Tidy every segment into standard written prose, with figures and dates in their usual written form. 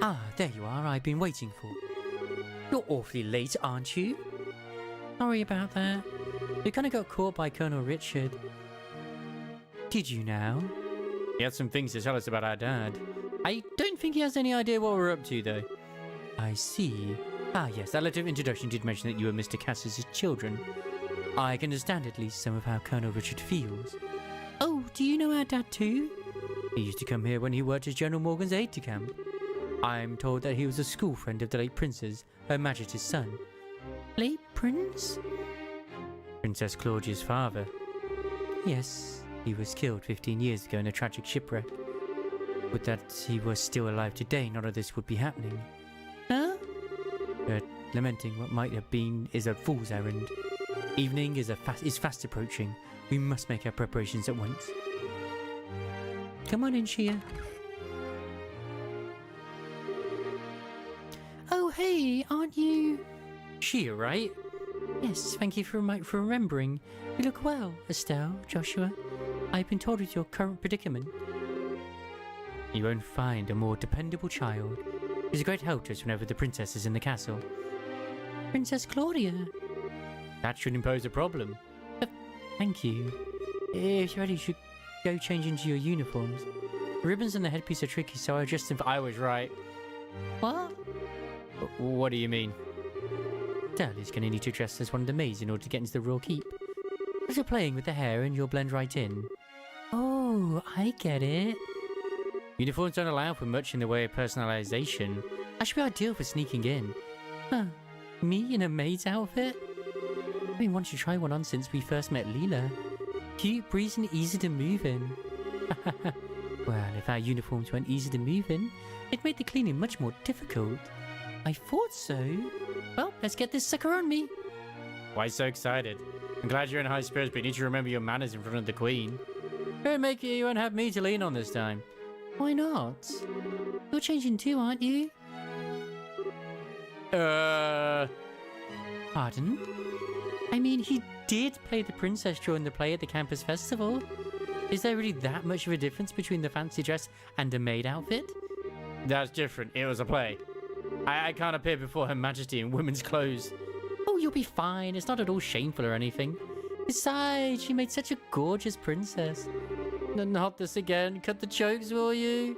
Ah, there you are. I've been waiting for. You're awfully late, aren't you? Sorry about that. We kind of got caught by Colonel Richard. Did you now? He had some things to tell us about our dad. I don't think he has any idea what we're up to, though. I see. Ah, yes, that letter of introduction did mention that you were Mr. Cass's children. I can understand at least some of how Colonel Richard feels. Oh, do you know our dad too? He used to come here when he worked as General Morgan's aide-de-camp. I'm told that he was a school friend of the late Prince's, Her Majesty's son. Late Prince? Princess Claudia's father. Yes, he was killed 15 years ago in a tragic shipwreck. Would that he was still alive today, none of this would be happening. Huh? Lamenting what might have been is a fool's errand. Evening is fast approaching. We must make our preparations at once. Come on in, Shia. Oh, hey, aren't you... Shia, right? Yes, thank you for remembering. You look well, Estelle, Joshua. I've been told of your current predicament. You won't find a more dependable child. She's a great help to us whenever the princess is in the castle. Princess Claudia. That shouldn't pose a problem. Thank you. If you're ready, you should go change into your uniforms. The ribbons and the headpiece are tricky, so I adjust them for... I was right. What? What do you mean? Dell is going to need to dress as one of the maids in order to get into the royal keep. As you're playing with the hair and you'll blend right in. Oh, I get it. Uniforms don't allow for much in the way of personalization. That should be ideal for sneaking in. Huh. Me in a maid's outfit? I've been wanting to try one on since we first met Leela. Cute, breezy, and easy to move in. Well, if our uniforms weren't easy to move in, it made the cleaning much more difficult. I thought so. Well, let's get this sucker on me. Why so excited? I'm glad you're in high spirits, but you need to remember your manners in front of the Queen. Don't make it you won't have me to lean on this time. Why not? You're changing too, aren't you? Pardon? I mean, he did play the princess during the play at the campus festival. Is there really that much of a difference between the fancy dress and a maid outfit? That's different. It was a play. I can't appear before Her Majesty in women's clothes. Oh, you'll be fine. It's not at all shameful or anything. Besides, she made such a gorgeous princess. Not this again. Cut the jokes, will you?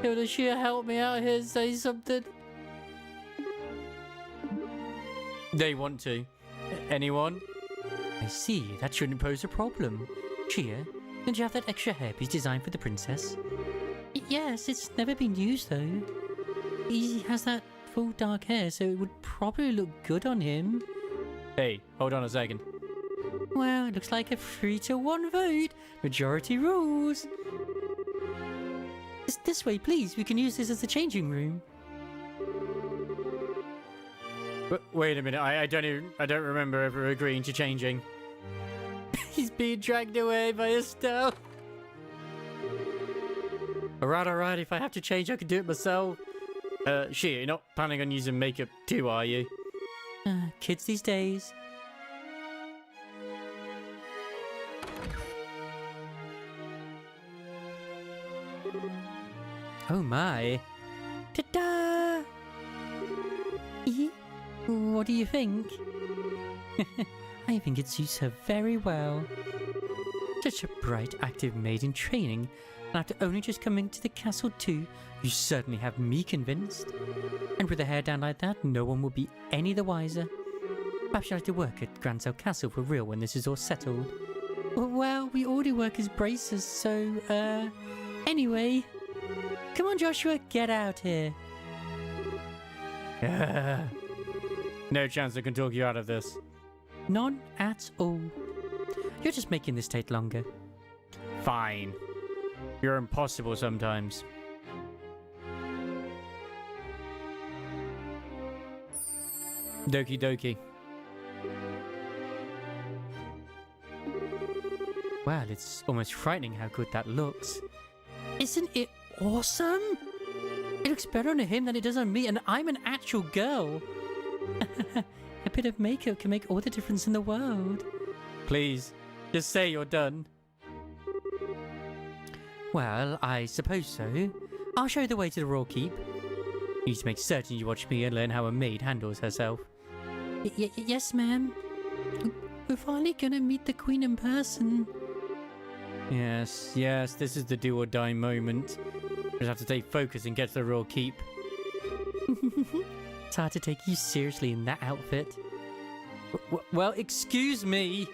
Hilda, she'll help me out here. Say something. They want to. Anyone? I see. That shouldn't pose a problem. Chia, did you have that extra hairpiece designed for the princess? Yes, it's never been used though. He has that full dark hair, so it would probably look good on him. Hey, hold on a second. Well, it looks like a 3-to-1 vote. Majority rules. This way, please. We can use this as a changing room. Wait a minute. I don't remember ever agreeing to changing. He's being dragged away by Estelle. Alright. If I have to change, I can do it myself. Shit, you're not planning on using makeup too, are you? Kids these days. Oh my. Ta-da! What do you think? I think it suits her very well. Such a bright, active maid in training, and after only just coming to the castle too, you certainly have me convinced. And with the hair down like that, no one will be any the wiser. Perhaps you'll have to work at Gransell Castle for real when this is all settled. Well, we already work as bracers, so, anyway. Come on, Joshua, get out here. No chance I can talk you out of this. None at all. You're just making this take longer. Fine. You're impossible sometimes. Doki doki. Well, it's almost frightening how good that looks. Isn't it awesome? It looks better on him than it does on me, and I'm an actual girl. A bit of makeup can make all the difference in the world. Please, just say you're done. Well, I suppose so. I'll show you the way to the royal keep. You need to make certain you watch me and learn how a maid handles herself. Yes, ma'am. We're finally gonna meet the Queen in person. Yes, this is the do or die moment. Just have to stay focused and get to the royal keep. It's hard to take you seriously in that outfit. Well, excuse me.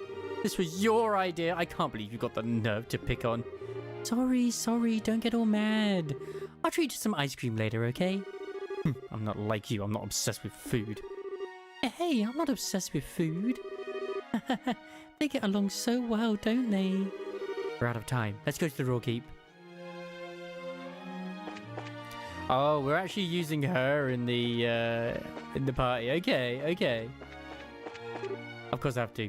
This was your idea. I can't believe you got the nerve to pick on. Sorry, don't get all mad. I'll treat you to some ice cream later, okay? I'm not like you, I'm not obsessed with food. Hey, I'm not obsessed with food. They get along so well, don't they? We're out of time. Let's go to the royal keep. Oh, we're actually using her in the party. Okay. Of course I have to.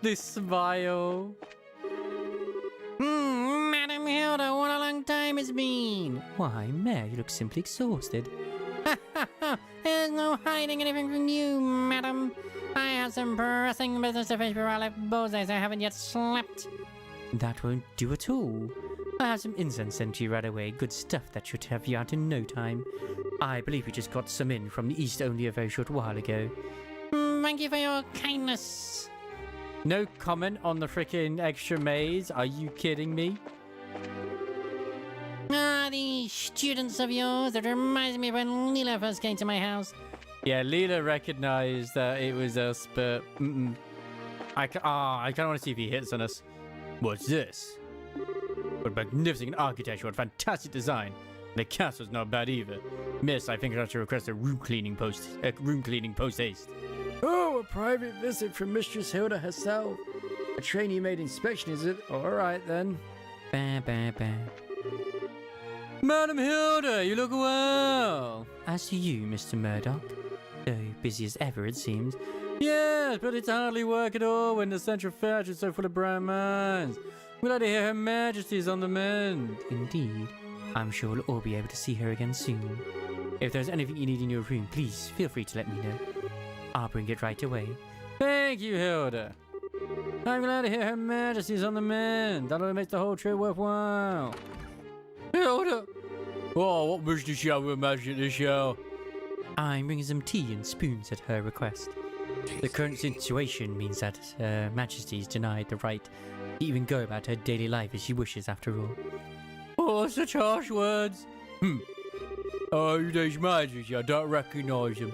This smile. Madam Hilda, what a long time it's been. Why, Mare, you look simply exhausted. There's no hiding anything from you, madam. I have some pressing business to finish before I left Bose. I haven't yet slept. That won't do at all. I have some incense sent to you right away. Good stuff that should have you out in no time. I believe we just got some in from the east only a very short while ago. Thank you for your kindness. No comment on the frickin' extra maize. Are you kidding me? These students of yours, that reminds me of when Leela first came to my house. Yeah, Leela recognized that it was us, but I kind of want to see if he hits on us. What's this? What magnificent architecture, what fantastic design. The castle's not bad either. Miss, I think I have to request a room cleaning post haste. Oh, a private visit from Mistress Hilda herself. A trainee maid inspection, is it? Alright then. Madam Hilda, you look well. As do you, Mr. Murdoch. Though busy as ever, it seems. Yes, but it's hardly work at all when the central fashion is so full of bright minds. We'd like to hear Her Majesty's on the mend. Indeed. I'm sure we'll all be able to see her again soon. If there's anything you need in your room, please feel free to let me know. I'll bring it right away. Thank you, Hilda. I'm glad to hear Her Majesty's on the mend. That'll make the whole trip worthwhile. Hilda! Oh, what wish to show Her Majesty to show? I'm bringing some tea and spoons at her request. The current situation means that Her Majesty's denied the right to even go about her daily life as she wishes, after all. Oh, such harsh words. Oh, His Majesty, I don't recognise him.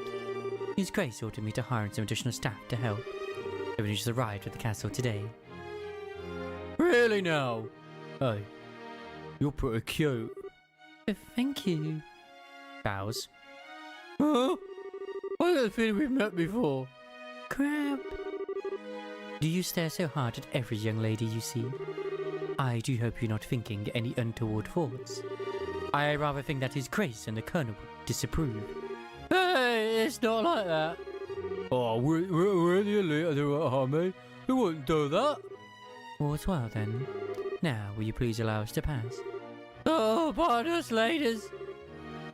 His Grace ordered me to hire some additional staff to help. They only just arrived at the castle today. Really now? Oh, you're pretty cute. Thank you. Bows. Huh? I got the feeling we've met before. Crap. Do you stare so hard at every young lady you see? I do hope you're not thinking any untoward thoughts. I rather think that His Grace and the Colonel would disapprove. Hey, it's not like that. Oh, we're the elite of the army. We wouldn't do that. All's well then. Now, will you please allow us to pass? Oh, pardon us, ladies.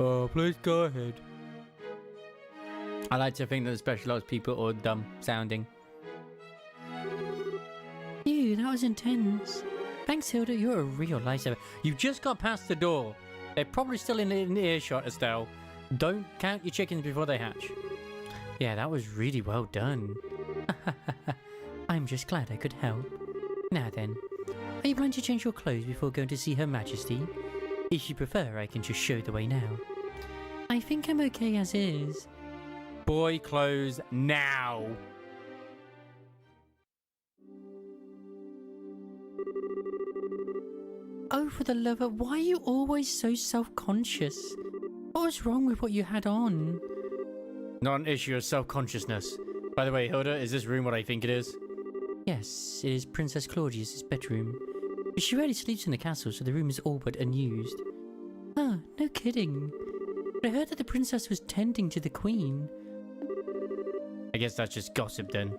Oh, please go ahead. I like to think that the specialized people are dumb sounding. Ew, that was intense. Thanks, Hilda. You're a real lifesaver. You just got past the door. They're probably still in earshot, Estelle. Don't count your chickens before they hatch. Yeah, that was really well done. I'm just glad I could help. Now then, are you planning to change your clothes before going to see Her Majesty? If you prefer, I can just show the way now. I think I'm okay as is. Boy clothes now. Oh, for the love of... Why are you always so self-conscious? What was wrong with what you had on? Not an issue of self-consciousness. By the way, Hilda, is this room what I think it is? Yes, it is Princess Claudius's bedroom. But she rarely sleeps in the castle, so the room is all but unused. Ah, no kidding. But I heard that the princess was tending to the queen. I guess that's just gossip then.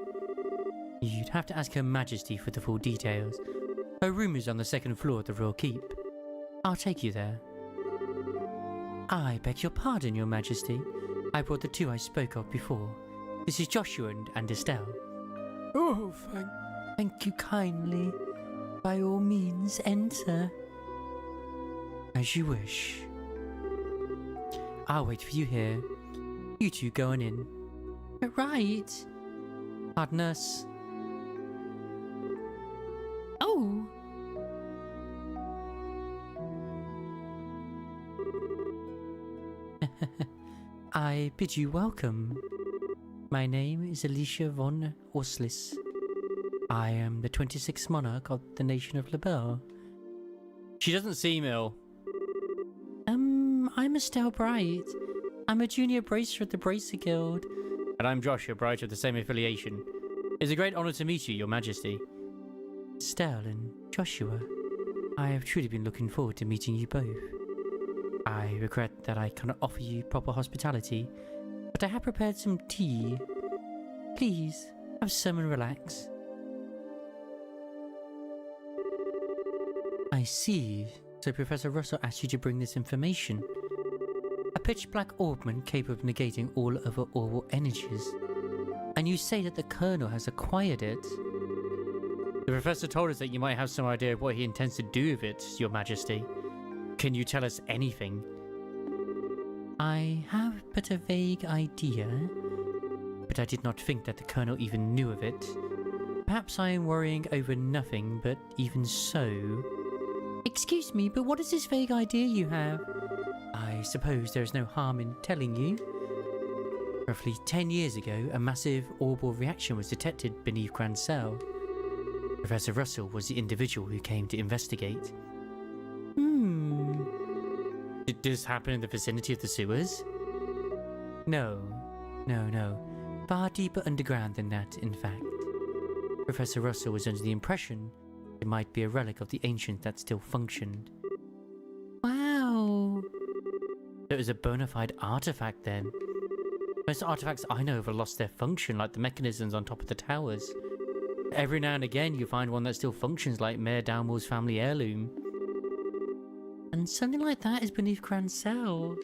You'd have to ask Her Majesty for the full details. Her room is on the second floor of the Royal Keep. I'll take you there. I beg your pardon, Your Majesty. I brought the two I spoke of before. This is Joshua and Estelle. Oh, thank you kindly. By all means, enter. As you wish. I'll wait for you here. You two going in. Right. Pardon us. Oh. I bid you welcome. My name is Alicia von Orslis. I am the 26th monarch of the nation of Liberl. She doesn't seem ill. I'm Estelle Bright. I'm a junior bracer at the Bracer Guild. And I'm Joshua Bright of the same affiliation. It's a great honor to meet you, Your Majesty. Estelle and Joshua, I have truly been looking forward to meeting you both. I regret that I cannot offer you proper hospitality, but I have prepared some tea. Please, have some and relax. I see. So Professor Russell asked you to bring this information. A pitch-black orbment capable of negating all other orbal energies. And you say that the Colonel has acquired it? The Professor told us that you might have some idea of what he intends to do with it, Your Majesty. Can you tell us anything? I have but a vague idea, but I did not think that the Colonel even knew of it. Perhaps I am worrying over nothing, but even so... Excuse me, but what is this vague idea you have? I suppose there is no harm in telling you. Roughly 10 years ago, a massive orbital reaction was detected beneath Grand Cell. Professor Russell was the individual who came to investigate. Did this happen in the vicinity of the sewers? No. Far deeper underground than that, in fact. Professor Russell was under the impression it might be a relic of the ancients that still functioned. Wow. It was a bona fide artifact then. Most artifacts I know of have lost their function, like the mechanisms on top of the towers. Every now and again you find one that still functions, like Mayor Downwell's family heirloom. And something like that is beneath Grand Cell.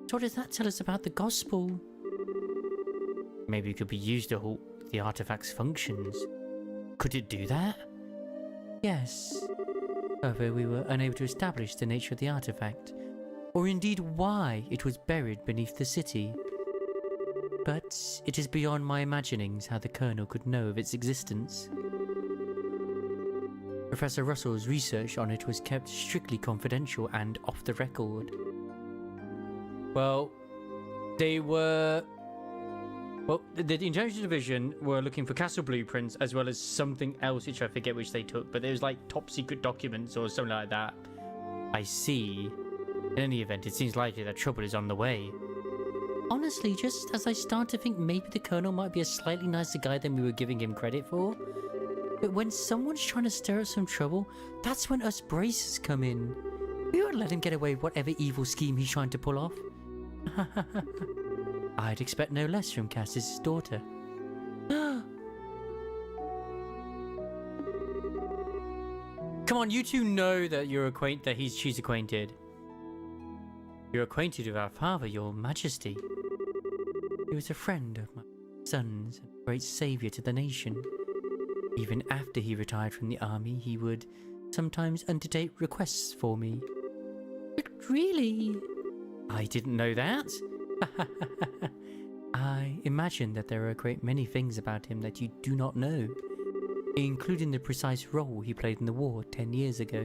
So what does that tell us about the gospel? Maybe it could be used to halt the artifact's functions. Could it do that? Yes. However, we were unable to establish the nature of the artifact, or indeed why it was buried beneath the city. But it is beyond my imaginings how the Colonel could know of its existence. Professor Russell's research on it was kept strictly confidential and off the record. Well, the Intelligence Division were looking for castle blueprints as well as something else which I forget which they took, but it was like top secret documents or something like that. I see. In any event, it seems likely that trouble is on the way. Honestly, just as I start to think maybe the Colonel might be a slightly nicer guy than we were giving him credit for. But when someone's trying to stir up some trouble, that's when us bracers come in. We won't let him get away with whatever evil scheme he's trying to pull off. I'd expect no less from Cass's daughter. Come on, you two know that she's acquainted. You're acquainted with our father, Your Majesty. He was a friend of my son's, a great saviour to the nation. Even after he retired from the army, he would sometimes undertake requests for me. But really? I didn't know that. I imagine that there are a great many things about him that you do not know, including the precise role he played in the war 10 years ago.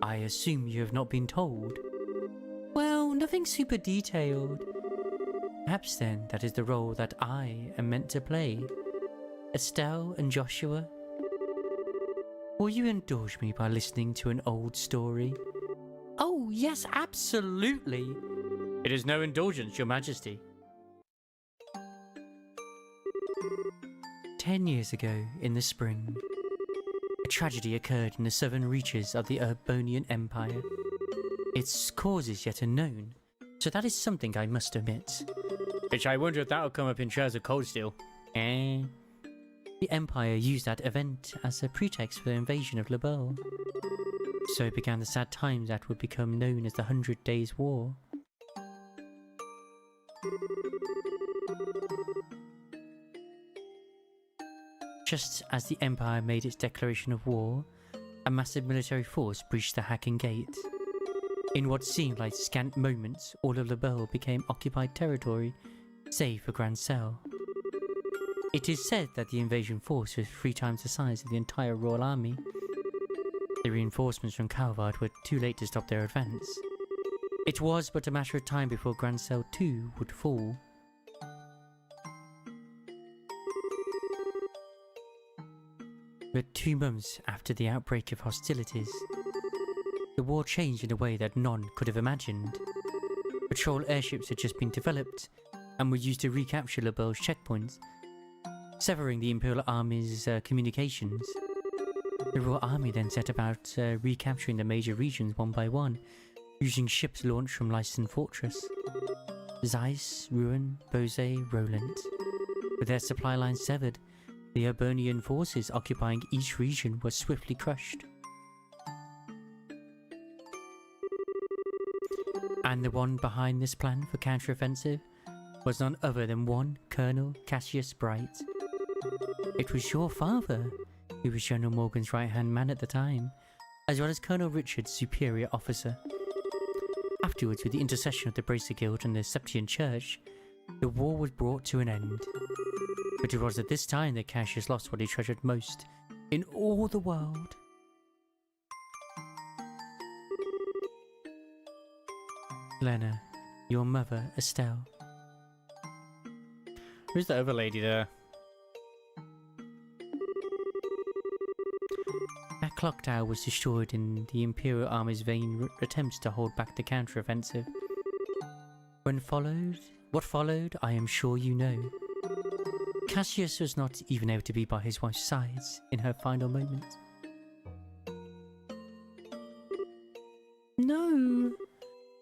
I assume you have not been told. Well, nothing super detailed. Perhaps then that is the role that I am meant to play. Estelle and Joshua, will you indulge me by listening to an old story? Oh, yes, absolutely. It is no indulgence, Your Majesty. 10 years ago, in the spring, a tragedy occurred in the southern reaches of the Urbonian Empire. Its cause is yet unknown, so that is something I must omit. Which I wonder if that'll come up in Shares of Cold Steel. The Empire used that event as a pretext for the invasion of Liberl. So began the sad times that would become known as the 100 Days' War. Just as the Empire made its declaration of war, a massive military force breached the Hacking Gate. In what seemed like scant moments, all of Liberl became occupied territory, save for Grancel. It is said that the invasion force was 3 times the size of the entire Royal Army. The reinforcements from Calvard were too late to stop their advance. It was but a matter of time before Grancel too would fall. But 2 months after the outbreak of hostilities, the war changed in a way that none could have imagined. Patrol airships had just been developed and were used to recapture Liberl's checkpoints, severing the Imperial Army's communications. The Royal Army then set about recapturing the major regions one by one, using ships launched from Leicester Fortress. Zeiss, Rouen, Beauvais, Roland. With their supply lines severed, the Hibernian forces occupying each region were swiftly crushed. And the one behind this plan for counteroffensive was none other than one Colonel Cassius Bright. It was your father who was General Morgan's right-hand man at the time, as well as Colonel Richard's superior officer. Afterwards, with the intercession of the Bracer Guild and the Septian Church, the war was brought to an end. But it was at this time that Cassius lost what he treasured most in all the world. Lena, your mother, Estelle. Who's the other lady there? That clock tower was destroyed in the Imperial Army's vain attempts to hold back the counteroffensive. What followed, I am sure you know. Cassius was not even able to be by his wife's side in her final moments. No,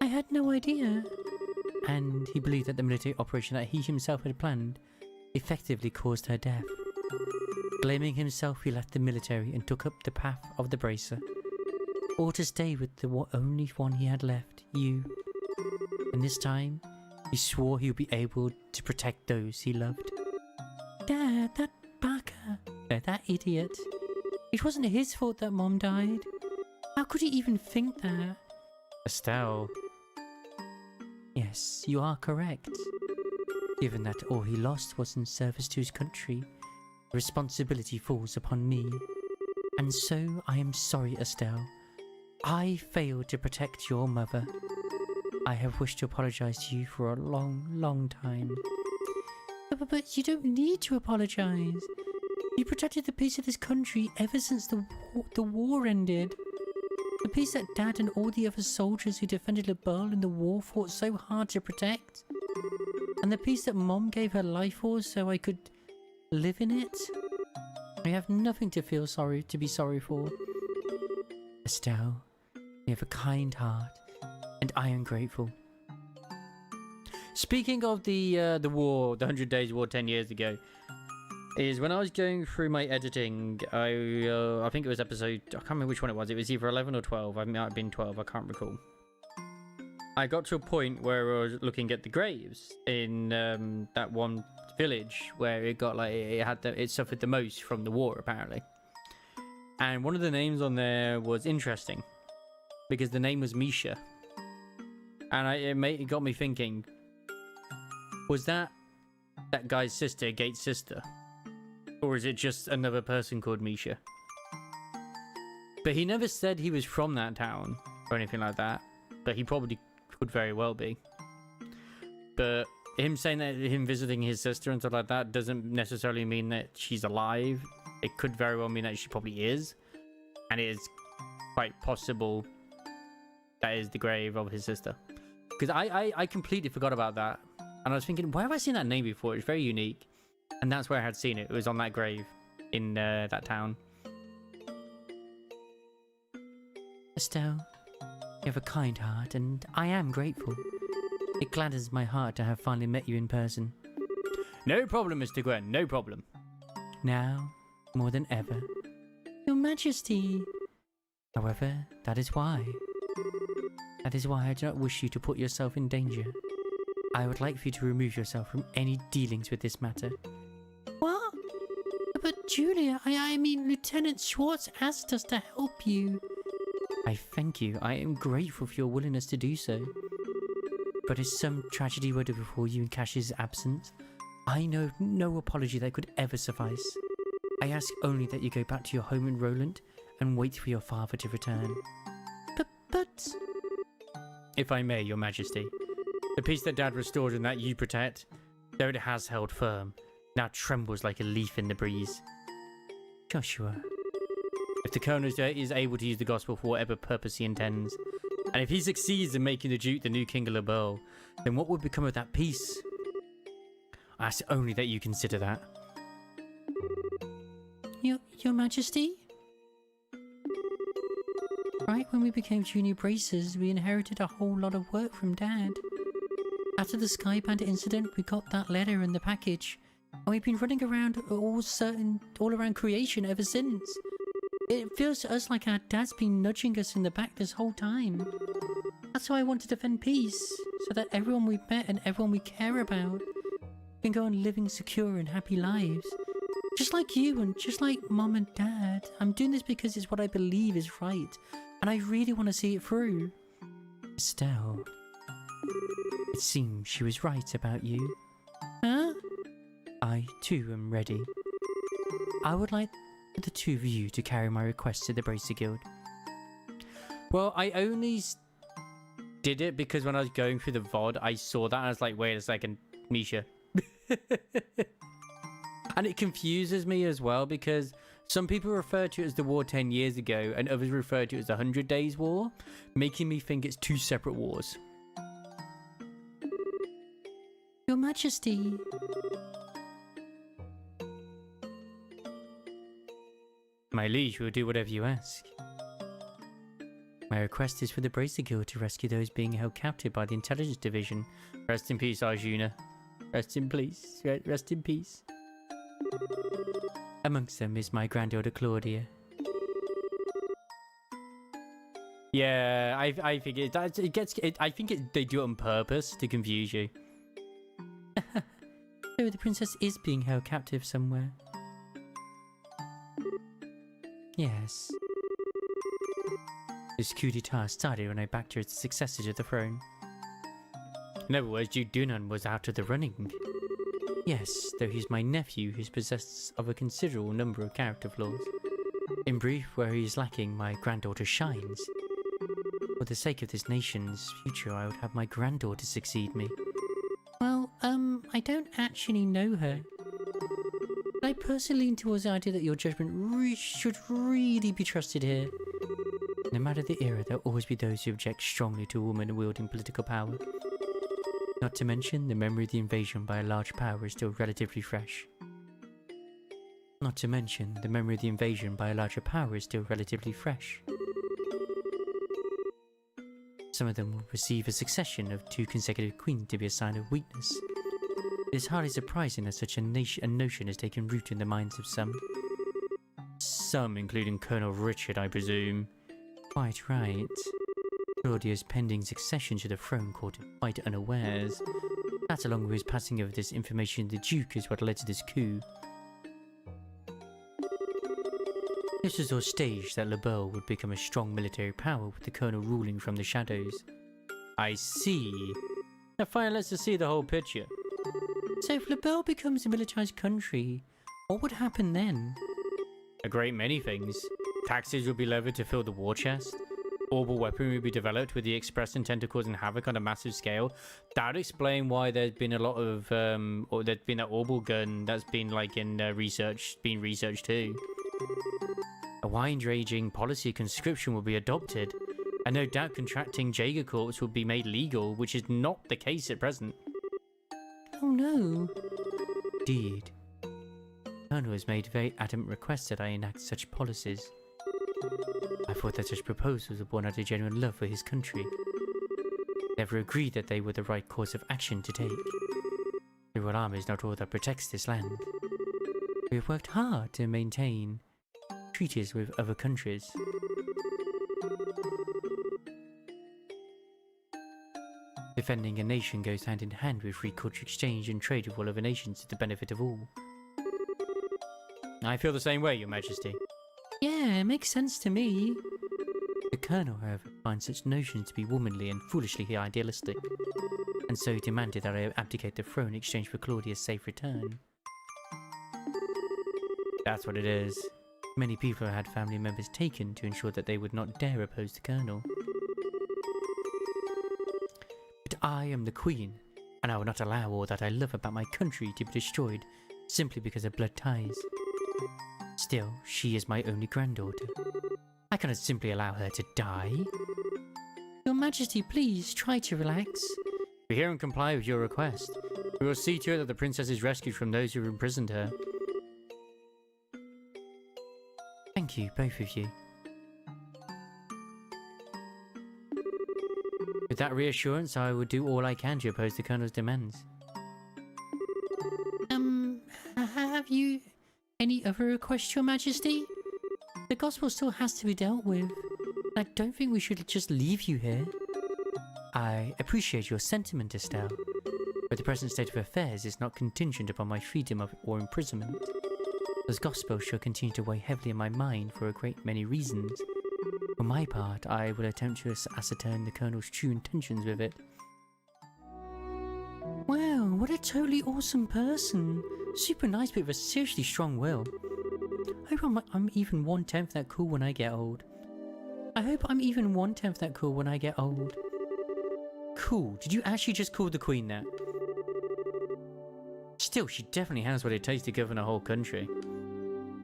I had no idea. And he believed that the military operation that he himself had planned effectively caused her death. Blaming himself, he left the military and took up the path of the Bracer, or to stay with the only one he had left, you. And this time, he swore he would be able to protect those he loved. Dad, that baka, that idiot. It wasn't his fault that Mom died. How could he even think that? Estelle. Yes, you are correct. Given that all he lost was in service to his country, the responsibility falls upon me. And so I am sorry, Estelle. I failed to protect your mother. I have wished to apologize to you for a long, long time. But you don't need to apologize. You protected the peace of this country ever since the war ended. The peace that Dad and all the other soldiers who defended Liberl in the war fought so hard to protect. And the peace that Mom gave her life for so I could live in it. I have nothing to be sorry for. Estelle, you have a kind heart, and I am grateful. Speaking of the war, the 100 Days War 10 years ago, is when I was going through my editing, I think it was episode, I can't remember which one it was. It was either 11 or 12. I might have been 12. I can't recall. I got to a point where I was looking at the graves in that one village where it got like it suffered the most from the war apparently, and one of the names on there was interesting because the name was Misha, and it got me thinking: was that guy's sister, Gate's sister, or is it just another person called Misha? But he never said he was from that town or anything like that, but he probably could very well be. But him saying that, him visiting his sister and stuff like that, doesn't necessarily mean that she's alive. It could very well mean that she probably is, and it is quite possible that is the grave of his sister. Because I completely forgot about that, and I was thinking, where have I seen that name before? It's very unique, and that's where I had seen it. It was on that grave in that town. Estelle, you have a kind heart, and I am grateful. It gladdens my heart to have finally met you in person. No problem, Mr. Gwen, no problem. Now, more than ever. Your Majesty! However, that is why. That is why I do not wish you to put yourself in danger. I would like for you to remove yourself from any dealings with this matter. What? But Julia, I mean, Lieutenant Schwartz asked us to help you. I I thank you. I am grateful for your willingness to do so. But if some tragedy were to befall you in Cash's absence, I know no apology that could ever suffice. I ask only that you go back to your home in Roland and wait for your father to return. But... If I may, Your Majesty, the peace that Dad restored and that you protect, though it has held firm, now trembles like a leaf in the breeze. Joshua... If the Colonel is able to use the gospel for whatever purpose he intends, and if he succeeds in making the Duke the new King of Liberl, then what would become of that peace? I ask only that you consider that. Your Majesty? Right when we became junior bracers, we inherited a whole lot of work from Dad. After the Sky Bandit incident, we got that letter in the package, and we've been running around all around creation ever since. It feels to us like our dad's been nudging us in the back this whole time. That's why I want to defend peace, so that everyone we've met and everyone we care about can go on living secure and happy lives. Just like you and just like Mom and Dad. I'm doing this because it's what I believe is right, and I really want to see it through. Estelle, it seems she was right about you. Huh? I too am ready. I would like the two of you to carry my request to the Bracer Guild. Well, I only did it because when I was going through the VOD, I saw that and I was like, wait a second, Misha. And it confuses me as well because some people refer to it as the war 10 years ago and others refer to it as the 100 Days War, making me think it's two separate wars. Your Majesty. My liege will do whatever you ask. My request is for the Bracer Guild to rescue those being held captive by the Intelligence Division. Rest in peace, Arjuna. Rest in peace. Rest in peace. Amongst them is my granddaughter Claudia. Yeah, I think they do it on purpose to confuse you. So the princess is being held captive somewhere. Yes. This coup d'etat started when I backed her as the successor to the throne. In other words, Duke Dunan was out of the running. Yes, though he's my nephew who's possessed of a considerable number of character flaws. In brief, where he is lacking, my granddaughter shines. For the sake of this nation's future, I would have my granddaughter succeed me. Well, I don't actually know her. But I personally lean towards the idea that your judgment should really be trusted here. No matter the era, there'll always be those who object strongly to a woman wielding political power. Not to mention, the memory of the invasion by a large power is still relatively fresh. Not to mention, the memory of the invasion by a larger power is still relatively fresh. Some of them will perceive a succession of 2 consecutive queens to be a sign of weakness. It is hardly surprising that such a notion has taken root in the minds of some. Some, including Colonel Richard, I presume. Quite right. Claudia's pending succession to the throne caught him quite unawares. That, along with his passing of this information to the Duke, is what led to this coup. This was all staged that Liberl would become a strong military power with the Colonel ruling from the shadows. I see. Now fine, let's just see the whole picture. So if Liberl becomes a militarized country, what would happen then? A great many things. Taxes would be levied to fill the war chest. Orbital weaponry would be developed with the express intent to causing havoc on a massive scale. That would explain why there's been a lot of, or there's been that orbital gun that's been like in being researched too. A wide-ranging policy of conscription will be adopted, and no doubt contracting Jaeger Corps will be made legal, which is not the case at present. Oh no. Indeed. Colonel has made very adamant requests that I enact such policies. I thought that such proposals were born out of genuine love for his country. Never agreed that they were the right course of action to take. The Royal Army is not all that protects this land. We have worked hard to maintain treaties with other countries. Defending a nation goes hand in hand with free culture exchange and trade with all other nations to the benefit of all. I feel the same way, Your Majesty. Yeah, it makes sense to me. The Colonel, however, finds such notions to be womanly and foolishly idealistic, and so demanded that I abdicate the throne in exchange for Claudia's safe return. That's what it is. Many people had family members taken to ensure that they would not dare oppose the Colonel. But I am the Queen, and I will not allow all that I love about my country to be destroyed simply because of blood ties. Still, she is my only granddaughter. I cannot simply allow her to die. Your Majesty, please try to relax. We hear and comply with your request. We will see to it that the princess is rescued from those who have imprisoned her. Thank you, both of you. With that reassurance, I will do all I can to oppose the Colonel's demands. Have you any other requests, Your Majesty? The gospel still has to be dealt with. I don't think we should just leave you here. I appreciate your sentiment, Estelle, but the present state of affairs is not contingent upon my freedom or imprisonment. The gospel shall continue to weigh heavily in my mind for a great many reasons. For my part, I will attempt to ascertain the Colonel's true intentions with it. Wow, what a totally awesome person. Super nice, but with a seriously strong will. I hope I'm even 1/10 that cool when I get old. Cool. Did you actually just call the Queen that? Still, she definitely has what it takes to govern a whole country.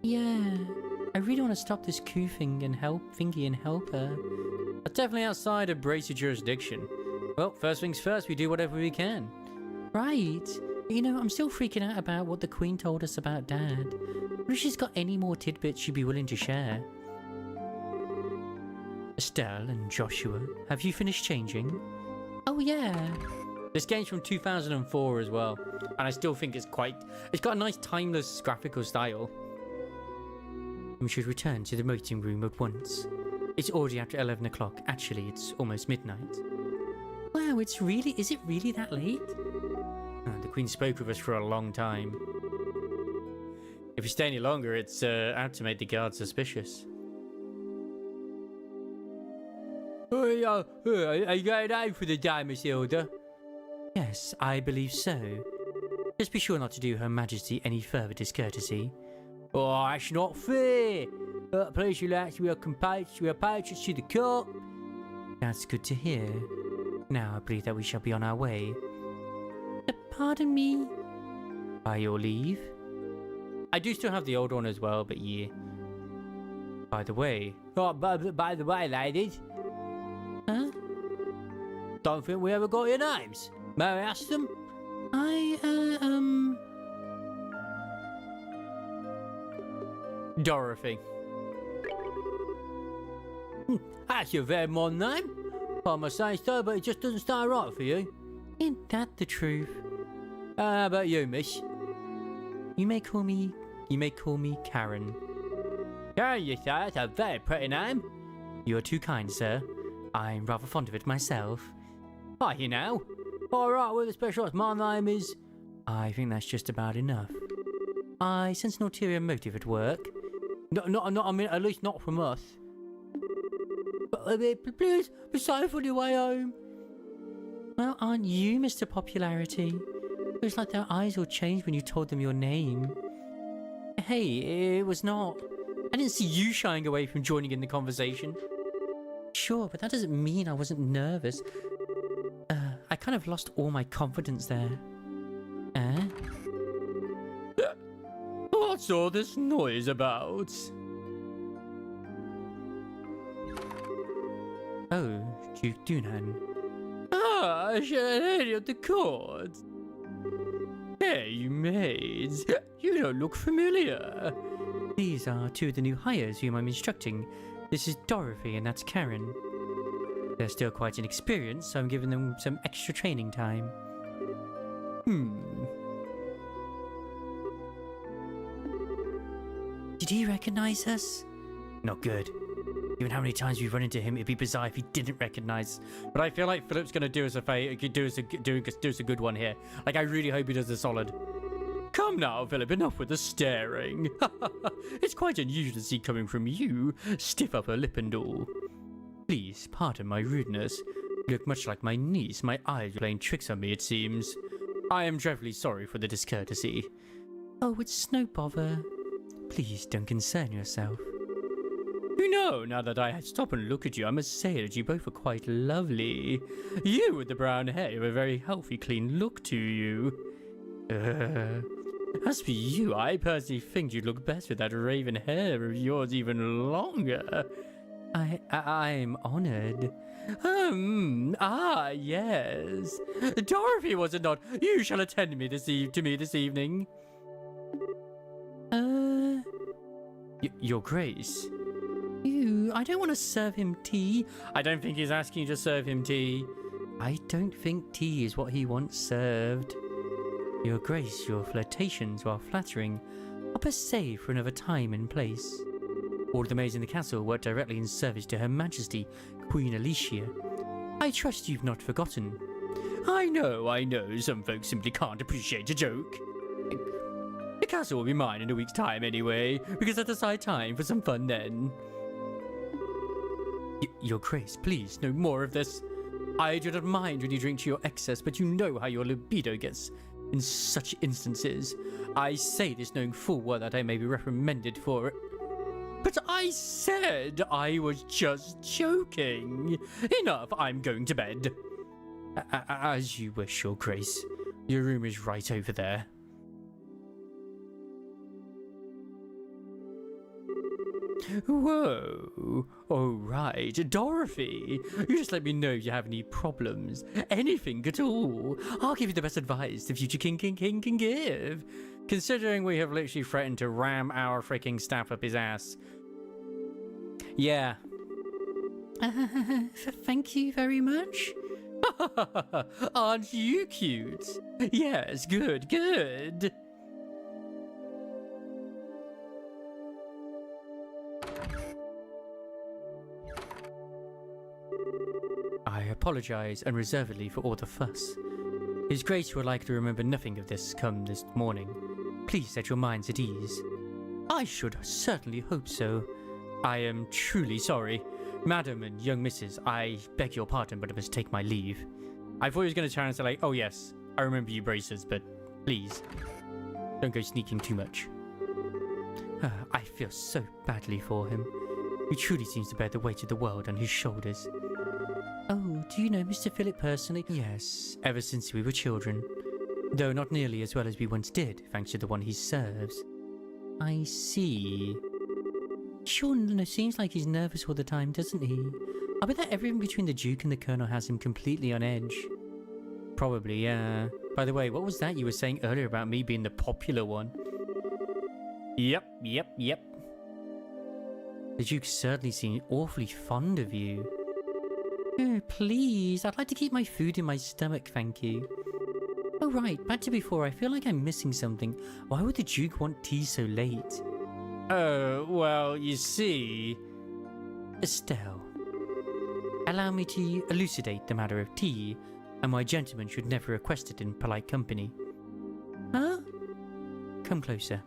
Yeah, I really want to stop this coup thing and help her. That's definitely outside of Bracer jurisdiction. Well, first things first, we do whatever we can. Right. You know, I'm still freaking out about what the Queen told us about Dad. What if she's got any more tidbits she'd be willing to share? Estelle and Joshua, have you finished changing? Oh yeah. This game's from 2004 as well, and I still think it's got a nice timeless graphical style. We should return to the meeting room at once. It's already after 11 o'clock. Actually, it's almost midnight. Wow, is it really that late? The Queen spoke with us for a long time. If you stay any longer, it's out to make the guards suspicious. Are you going out for the day, Miss Hilda? Yes, I believe so. Just be sure not to do Her Majesty any further discourtesy. Oh, that's not fair. Please relax, we are compatriots to the court. That's good to hear. Now I believe that we shall be on our way. Pardon me? By your leave? I do still have the old one as well, but yeah. By the way... Oh, by the way, ladies. Huh? Don't think we ever got your names. May I ask them? Dorothy. That's your very modern name. I must say so, but it just doesn't start right for you. Ain't that the truth? How about you, miss? You may call me Karen. Karen, you say? That's a very pretty name. You're too kind, sir. I'm rather fond of it myself. Are you now? Alright, well, the special my name is... I think that's just about enough. I sense an ulterior motive at work. I mean, at least not from us. But please, be safe on your way home. Well, aren't you Mr. Popularity? It was like their eyes will change when you told them your name. Hey, it was not. I didn't see you shying away from joining in the conversation. Sure, but that doesn't mean I wasn't nervous. I kind of lost all my confidence there. What's all this noise about? Oh, Duke Dunan. Ah, lady of the court. Hey, maids, you don't look familiar. These are two of the new hires whom I'm instructing. This is Dorothy and that's Karen. They're still quite inexperienced, so I'm giving them some extra training time. Did he recognize us? Not good. Given how many times we've run into him, it'd be bizarre if he didn't recognize. But I feel like Philip's gonna do us a favor, do us a good one here. Like, I really hope he does a solid. Come now, Philip, enough with the staring. It's quite unusual to see coming from you, stiff upper lip and all. Please, pardon my rudeness. You look much like my niece. My eyes are playing tricks on me, it seems. I am dreadfully sorry for the discourtesy. Oh, it's no bother. Please don't concern yourself. You know, now that I stop and look at you, I must say that you both are quite lovely. You with the brown hair have a very healthy, clean look to you. As for you, I personally think you'd look best with that raven hair of yours even longer. I'm honored. Yes. Dorothy, was it not? You shall attend me this evening. Your Grace. I don't want to serve him tea. I don't think he's asking you to serve him tea. I don't think tea is what he wants served. Your Grace, your flirtations, while flattering, are per se for another time and place. All the maids in the castle work directly in service to Her Majesty, Queen Alicia. I trust you've not forgotten. I know. Some folks simply can't appreciate a joke. The castle will be mine in a week's time anyway. We can set aside time for some fun then. Your Grace, please, no more of this. I do not mind when you drink to your excess, but you know how your libido gets in such instances. I say this knowing full well that I may be reprimanded for it. But I said I was just joking. Enough, I'm going to bed. As you wish, Your Grace. Your room is right over there. Whoa. All right. Dorothy, you just let me know if you have any problems. Anything at all. I'll give you the best advice the future king can give. Considering we have literally threatened to ram our freaking staff up his ass. Yeah. Thank you very much. Aren't you cute? Yes, good. I apologize unreservedly for all the fuss. His Grace will likely remember nothing of this come this morning. Please set your minds at ease. I should certainly hope so. I am truly sorry. Madam and young missus, I beg your pardon, but I must take my leave. I thought he was going to turn and say like, oh yes, I remember you braces, but please, don't go sneaking too much. I feel so badly for him. He truly seems to bear the weight of the world on his shoulders. Oh, do you know Mr. Philip personally? Yes, ever since we were children. Though not nearly as well as we once did, thanks to the one he serves. I see. Sure, no, seems like he's nervous all the time, doesn't he? I bet that everything between the Duke and the Colonel has him completely on edge. Probably, yeah. By the way, what was that you were saying earlier about me being the popular one? Yep. The Duke certainly seemed awfully fond of you. Oh, please, I'd like to keep my food in my stomach, thank you. Oh right, back to before, I feel like I'm missing something. Why would the Duke want tea so late? Oh, well, you see... Estelle, allow me to elucidate the matter of tea, and my gentleman should never request it in polite company. Huh? Come closer.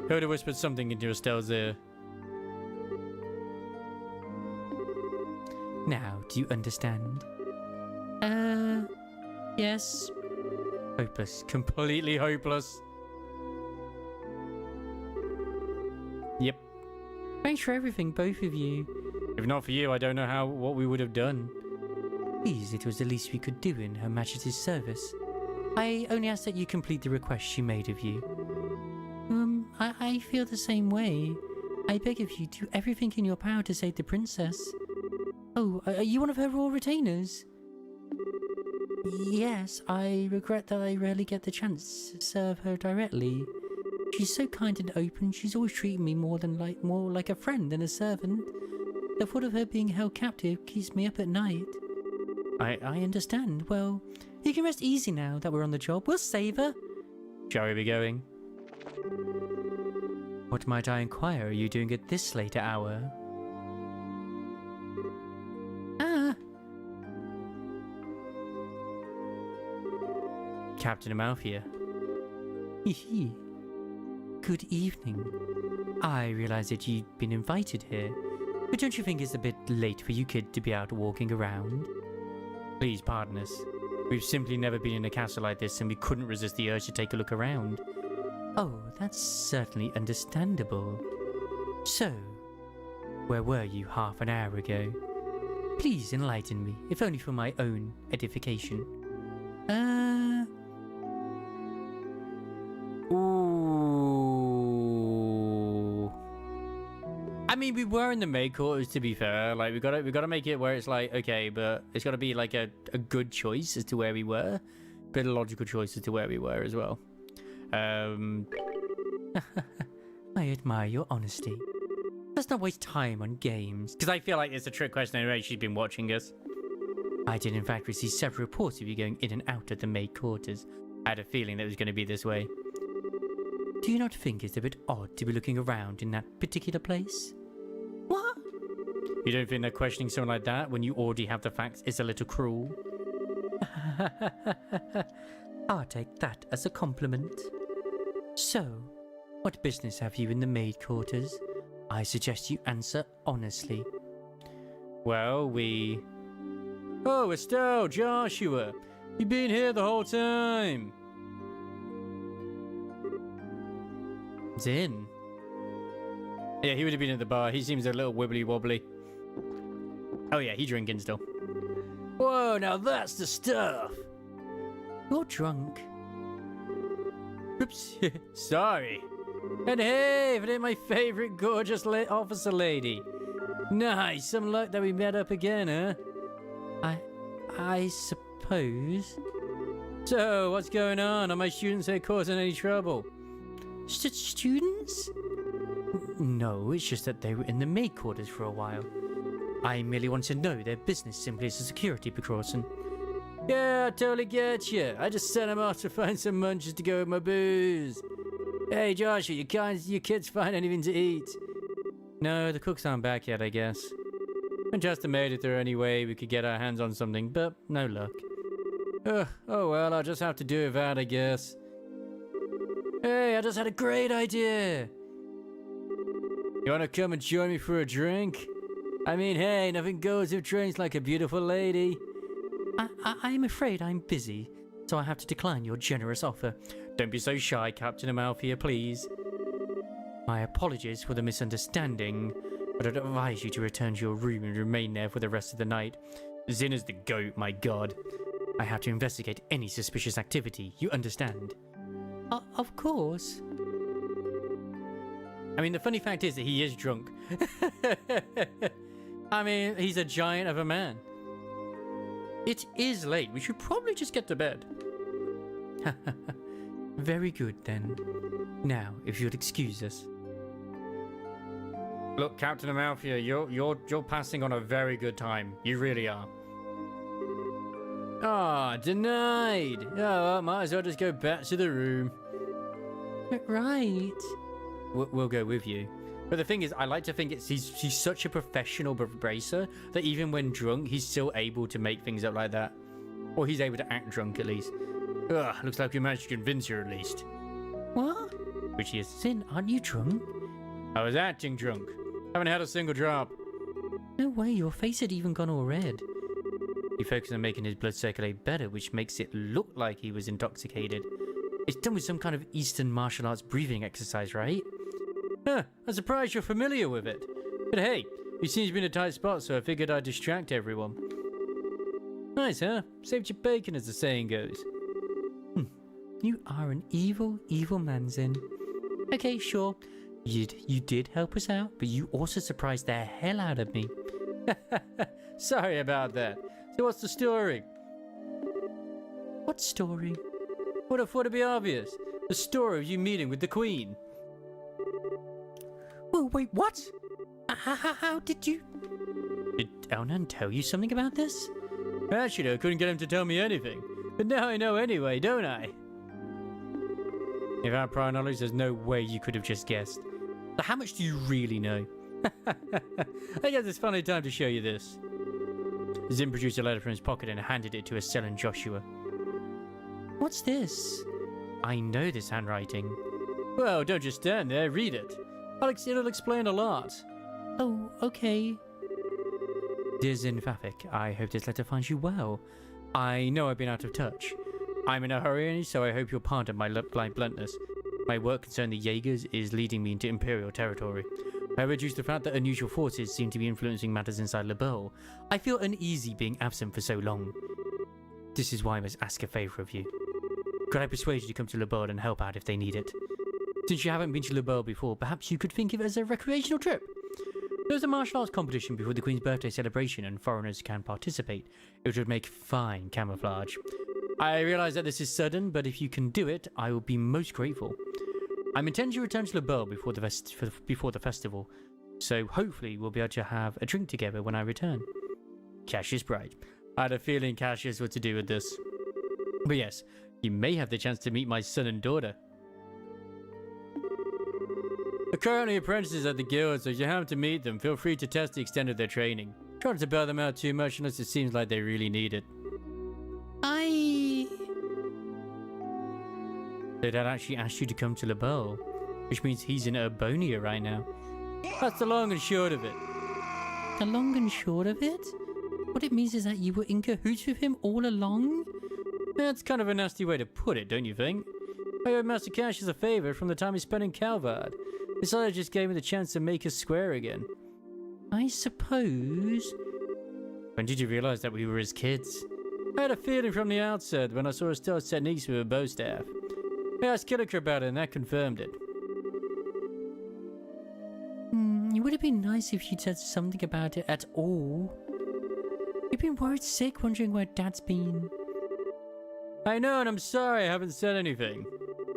Hoda whispered something into Estelle's ear. Now, do you understand? Yes. Hopeless. Completely hopeless. Yep. Thanks for everything, both of you. If not for you, I don't know what we would have done. Please, it was the least we could do in Her Majesty's service. I only ask that you complete the request she made of you. I feel the same way. I beg of you, do everything in your power to save the princess. Oh, are you one of her royal retainers? Yes, I regret that I rarely get the chance to serve her directly. She's so kind and open, she's always treated me more like a friend than a servant. The thought of her being held captive keeps me up at night. I understand. Well, you can rest easy now that we're on the job. We'll save her. Shall we be going? What might I inquire are you doing at this late hour? Captain Amalthea. Good evening. I realize that you've been invited here. But don't you think it's a bit late for you kid to be out walking around? Please pardon us. We've simply never been in a castle like this and we couldn't resist the urge to take a look around. Oh, that's certainly understandable. So, where were you half an hour ago? Please enlighten me, if only for my own edification. Ooh. I mean, we were in the maid quarters, to be fair. Like, we gotta make it where it's like, okay, but it's gotta be like a good choice as to where we were, but a logical choice as to where we were as well. I admire your honesty. Let's not waste time on games. Because I feel like it's a trick question anyway. She's been watching us. I did in fact receive several reports of you going in and out of the maid quarters. I had a feeling that it was going to be this way. Do you not think it's a bit odd to be looking around in that particular place? What? You don't think that questioning someone like that when you already have the facts is a little cruel? I'll take that as a compliment. So, what business have you in the maid quarters? I suggest you answer honestly. Well, we... Oh, Estelle, Joshua, you've been here the whole time. Zin. Yeah, he would have been at the bar. He seems a little wibbly wobbly. Oh yeah, he's drinking still. Whoa, now that's the stuff. You're drunk. Oops, sorry. And hey, if it ain't my favorite gorgeous officer lady. Nice, some luck that we met up again, huh? I suppose. So, what's going on? Are my students here causing any trouble? Students? No, it's just that they were in the maid quarters for a while. I merely want to know their business simply as a security precaution. Yeah, I totally get you. I just sent them off to find some munches to go with my booze. Hey, Joshua, your kids find anything to eat? No, the cooks aren't back yet, I guess. I just made it through any way we could get our hands on something, but no luck. Oh well, I'll just have to do it that, I guess. Hey, I just had a great idea. You wanna come and join me for a drink? I mean, hey, nothing goes with drinks like a beautiful lady. I'm afraid I'm busy, so I have to decline your generous offer. Don't be so shy, Captain Amalthea, please. My apologies for the misunderstanding, but I'd advise you to return to your room and remain there for the rest of the night. Zin is the goat, my god. I have to investigate any suspicious activity, you understand? Of course. I mean, the funny fact is that he is drunk. I mean, he's a giant of a man. It is late. We should probably just get to bed. Very good, then. Now, if you'd excuse us. Look, Captain Amalthea, you're passing on a very good time. You really are. Ah, denied. Oh, well, might as well just go back to the room. Right. We'll go with you. But the thing is, I like to think he's such a professional bracer that even when drunk, he's still able to make things up like that. Or he's able to act drunk at least. Ugh, looks like we managed to convince her at least. What? Which is... Zin, aren't you drunk? I was acting drunk. Haven't had a single drop. No way, your face had even gone all red. He focused on making his blood circulate better, which makes it look like he was intoxicated. It's done with some kind of Eastern martial arts breathing exercise, right? Huh, I'm surprised you're familiar with it. But hey, you seem to be in a tight spot, so I figured I'd distract everyone. Nice, huh? Saved your bacon, as the saying goes. You are an evil, evil man, Zin. Okay, sure. You did help us out, but you also surprised the hell out of me. Sorry about that. So what's the story? What story? What if to be obvious? The story of you meeting with the Queen. Oh, wait, what? How did you... Did Elnan tell you something about this? Actually, I couldn't get him to tell me anything. But now I know anyway, don't I? Without prior knowledge, there's no way you could have just guessed. So how much do you really know? I guess it's finally time to show you this. Zim produced a letter from his pocket and handed it to Estelle and Joshua. What's this? I know this handwriting. Well, don't just stand there, read it. It'll explain a lot. Oh, okay. Dear Zinfafik, I hope this letter finds you well. I know I've been out of touch. I'm in a hurry, so I hope you'll pardon my bluntness. My work concerning the Jaegers is leading me into Imperial territory. However, due to the fact that unusual forces seem to be influencing matters inside Liberl, I feel uneasy being absent for so long. This is why I must ask a favour of you. Could I persuade you to come to Liberl and help out if they need it? Since you haven't been to Liberl before, perhaps you could think of it as a recreational trip. There's a martial arts competition before the Queen's birthday celebration and foreigners can participate. It would make fine camouflage. I realise that this is sudden, but if you can do it, I will be most grateful. I'm intending to return to Liberl before the festival, so hopefully we'll be able to have a drink together when I return. Cassius Bright. I had a feeling Cassius was to do with this. But yes, you may have the chance to meet my son and daughter. They're currently apprentices at the guild, so if you happen to meet them, feel free to test the extent of their training. Try not to bail them out too much unless it seems like they really need it. They'd actually asked you to come to Liberl, which means he's in Urbonia right now. That's the long and short of it. The long and short of it? What it means is that you were in cahoots with him all along? That's kind of a nasty way to put it, don't you think? I owed Master Cassius a favour from the time he spent in Calvard. Besides, just gave me the chance to make us square again. I suppose. When did you realise that we were his kids? I had a feeling from the outset when I saw his stealth techniques with a bow staff. I asked Killiker about it and that confirmed it. It would have been nice if you'd said something about it at all. You've been worried sick wondering where Dad's been. I know, and I'm sorry I haven't said anything.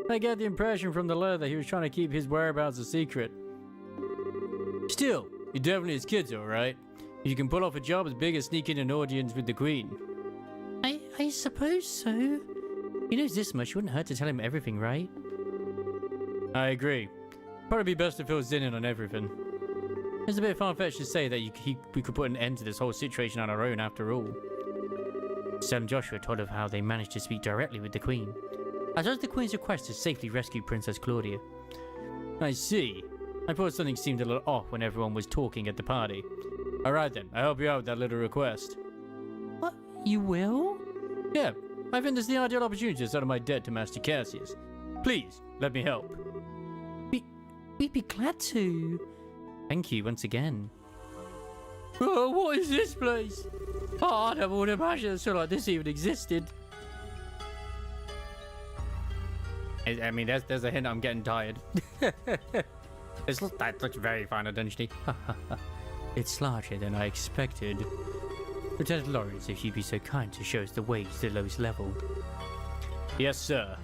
I get the impression from the letter that he was trying to keep his whereabouts a secret. Still, you're definitely his kids, alright? You can pull off a job as big as sneaking an audience with the Queen. I suppose so. He knows this much, it wouldn't hurt to tell him everything, right? I agree. Probably be best to fill Zin in on everything. It's a bit far-fetched to say that we could put an end to this whole situation on our own after all. Sam and Joshua told of how they managed to speak directly with the Queen, as well as the Queen's request to safely rescue Princess Claudia. I see. I thought something seemed a little off when everyone was talking at the party. Alright then, I'll help you out with that little request. What? You will? Yeah, I think this is the ideal opportunity to settle my debt to Master Cassius. Please, let me help. We'd be glad to. Thank you once again. Oh, what is this place? Oh, I never would imagine something like this even existed. I mean, there's a hint I'm getting tired. That looks very fine, don't you? It's larger than I expected. Lieutenant Lawrence, if you'd be so kind to show us the way to the lowest level. Yes, sir.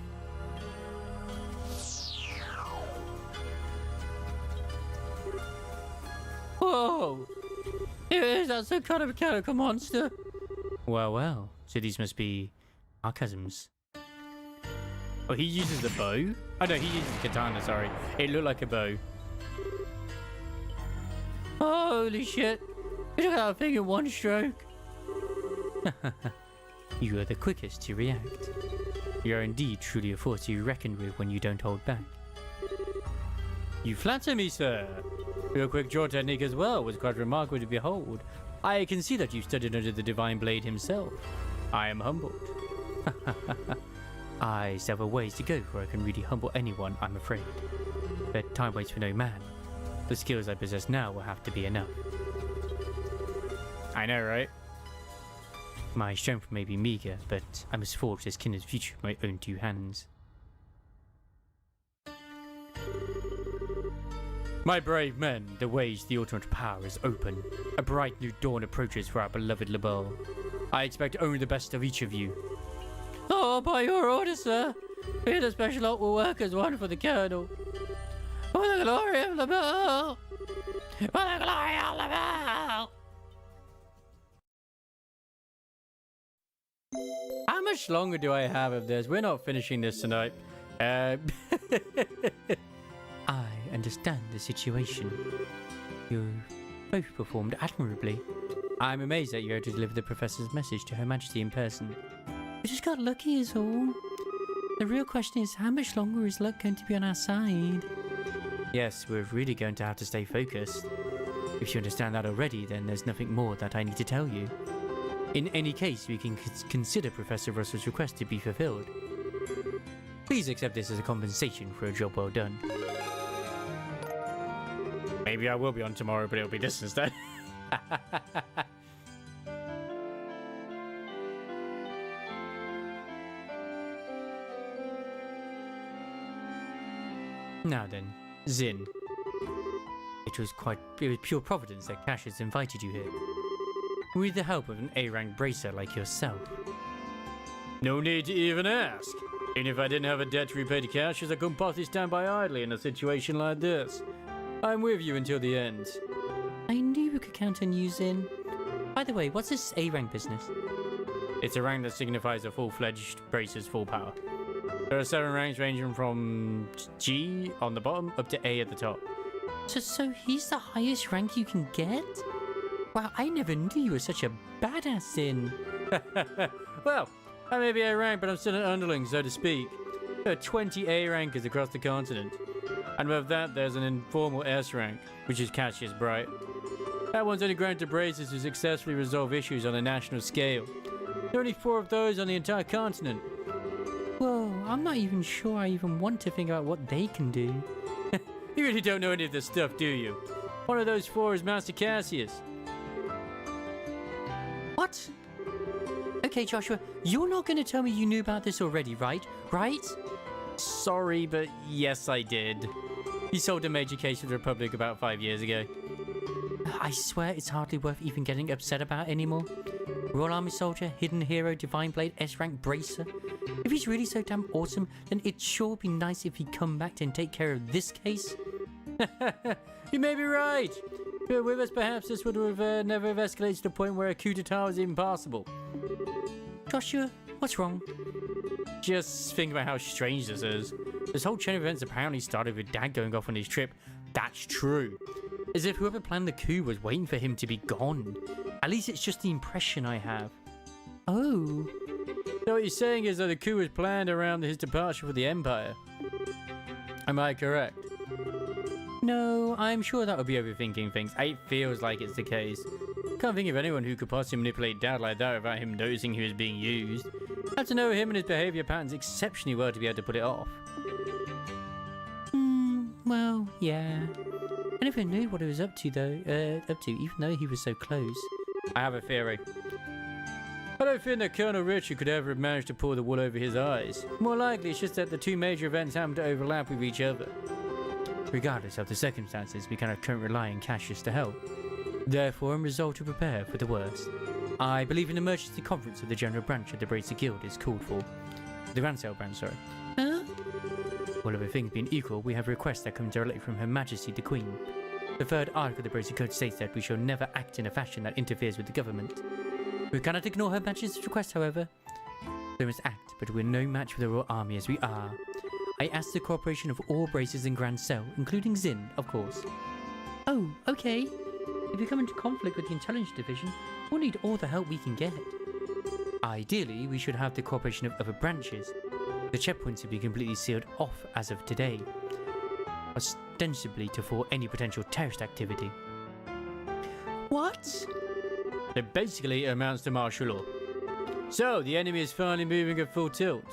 Whoa! Is that some kind of mechanical monster? Well, well. So these must be sarcasms. Oh, he uses the bow? Oh no, he uses katana, sorry. It looked like a bow. Holy shit! You took that thing in one stroke. You are the quickest to react. You are indeed truly a force to be reckoned with when you don't hold back. You flatter me, sir. Your quick draw technique as well was quite remarkable to behold. I can see that you studied under the Divine Blade himself. I am humbled. I still have a ways to go before I can really humble anyone, I'm afraid. But time waits for no man. The skills I possess now will have to be enough. I know, right? My strength may be meager, but I must forge this kindred's future with my own two hands. My brave men, the way to the ultimate power is open. A bright new dawn approaches for our beloved Liberl. I expect only the best of each of you. Oh, by your order, sir. We the special lot will work as one for the Colonel. For the glory of Liberl! For the glory of Liberl! How much longer do I have of this? We're not finishing this tonight. I understand the situation. You both performed admirably. I'm amazed that you're able to deliver the Professor's message to Her Majesty in person. We just got lucky is all. The real question is, how much longer is luck going to be on our side? Yes, we're really going to have to stay focused. If you understand that already, then there's nothing more that I need to tell you. In any case, we can consider Professor Russell's request to be fulfilled. Please accept this as a compensation for a job well done. Maybe I will be on tomorrow, but it'll be this instead. Now then, Zin. It was pure providence that Cassius invited you here. With the help of an A-rank bracer like yourself. No need to even ask. Even if I didn't have a debt to repay to Cassius, I couldn't possibly stand by idly in a situation like this. I'm with you until the end. I knew we could count on you, Zin. By the way, what's this A-rank business? It's a rank that signifies a full-fledged bracer's full power. There are 7 ranks ranging from G on the bottom up to A at the top. So he's the highest rank you can get? Wow, I never knew you were such a badass, Zin. Well, I may be A rank, but I'm still an underling, so to speak. There are 20 A rankers across the continent. And above that, there's an informal S rank, which is Cassius Bright. That one's only granted to bracers who successfully resolve issues on a national scale. There are only 4 of those on the entire continent. Whoa, I'm not even sure I even want to think about what they can do. You really don't know any of this stuff, do you? One of those 4 is Master Cassius. What? Okay, Joshua, you're not going to tell me you knew about this already, right? Right? Sorry, but yes, I did. He sold a major case to the Republic about 5 years ago. I swear it's hardly worth even getting upset about anymore. Royal Army Soldier, Hidden Hero, Divine Blade, S-Rank Bracer. If he's really so damn awesome, then it'd sure be nice if he'd come back and take care of this case. You may be right. But with us, perhaps this would have never have escalated to the point where a coup d'etat was even possible. Joshua, what's wrong? Just think about how strange this is. This whole chain of events apparently started with Dad going off on his trip. That's true. As if whoever planned the coup was waiting for him to be gone. At least it's just the impression I have. Oh. So what you're saying is that the coup was planned around his departure for the Empire. Am I correct? No, I'm sure that would be overthinking things. It feels like it's the case. Can't think of anyone who could possibly manipulate Dad like that without him noticing he was being used. Had to know him and his behaviour patterns exceptionally well to be able to put it off. Well, yeah. I never knew what he was up to though. Even though he was so close. I have a theory. I don't think that Colonel Richard could ever have managed to pull the wool over his eyes. More likely, it's just that the 2 major events happen to overlap with each other. Regardless of the circumstances, we cannot currently rely on Cassius to help. Therefore, I'm resolved to prepare for the worst. I believe an emergency conference of the General Branch of the Bracer Guild is called for. The Ransale Branch, sorry. Huh? All other things being equal, we have requests that come directly from Her Majesty the Queen. The 3rd article of the Bracer Code states that we shall never act in a fashion that interferes with the government. We cannot ignore Her Majesty's request, however. We must act, but we're no match for the Royal Army as we are. I ask the cooperation of all bracers in Grand Cell, including Zin, of course. Oh, okay. If we come into conflict with the Intelligence Division, we'll need all the help we can get. Ideally, we should have the cooperation of other branches. The checkpoints will be completely sealed off as of today, ostensibly to thwart any potential terrorist activity. What? It basically amounts to martial law. So, the enemy is finally moving at full tilt.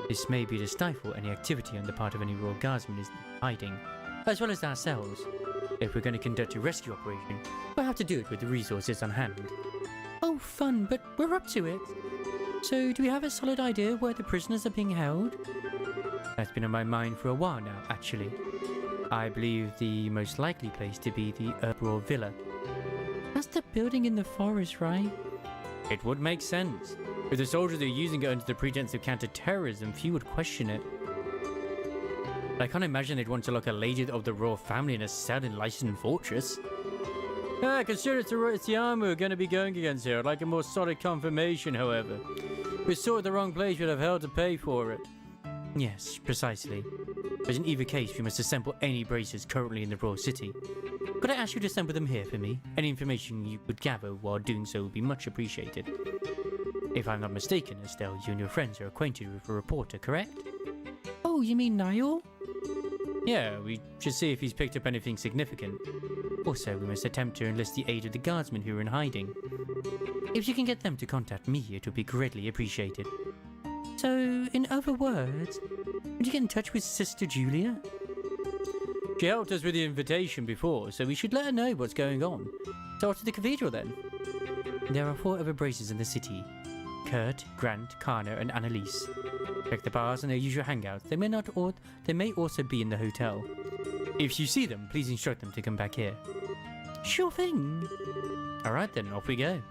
This may be to stifle any activity on the part of any Royal Guardsmen is hiding, as well as ourselves. If we're going to conduct a rescue operation, we'll have to do it with the resources on hand. Oh, fun, but we're up to it. So, do we have a solid idea where the prisoners are being held? That's been on my mind for a while now, actually. I believe the most likely place to be the Liberl Villa. That's the building in the forest, right? It would make sense. If the soldiers are using it under the pretense of counter-terrorism, few would question it. I can't imagine they'd want to lock a lady of the royal family in a cell in Lyson Fortress. Consider it's the army we're going to be going against here. I'd like a more solid confirmation, however. If we saw it the wrong place, we'd have hell to pay for it. Yes, precisely. But in either case, we must assemble any bracers currently in the royal city. Could I ask you to assemble them here for me? Any information you could gather while doing so would be much appreciated. If I'm not mistaken, Estelle, you and your friends are acquainted with a reporter, correct? Oh, you mean Niall? Yeah, we should see if he's picked up anything significant. Also, we must attempt to enlist the aid of the guardsmen who are in hiding. If you can get them to contact me, it would be greatly appreciated. So, in other words, would you get in touch with Sister Julia? She helped us with the invitation before, so we should let her know what's going on. So off to the cathedral then. There are 4 other braces in the city. Kurt, Grant, Kana, and Annalise. Check the bars and their usual hangouts. They may also be in the hotel. If you see them, please instruct them to come back here. Sure thing. Alright then, off we go.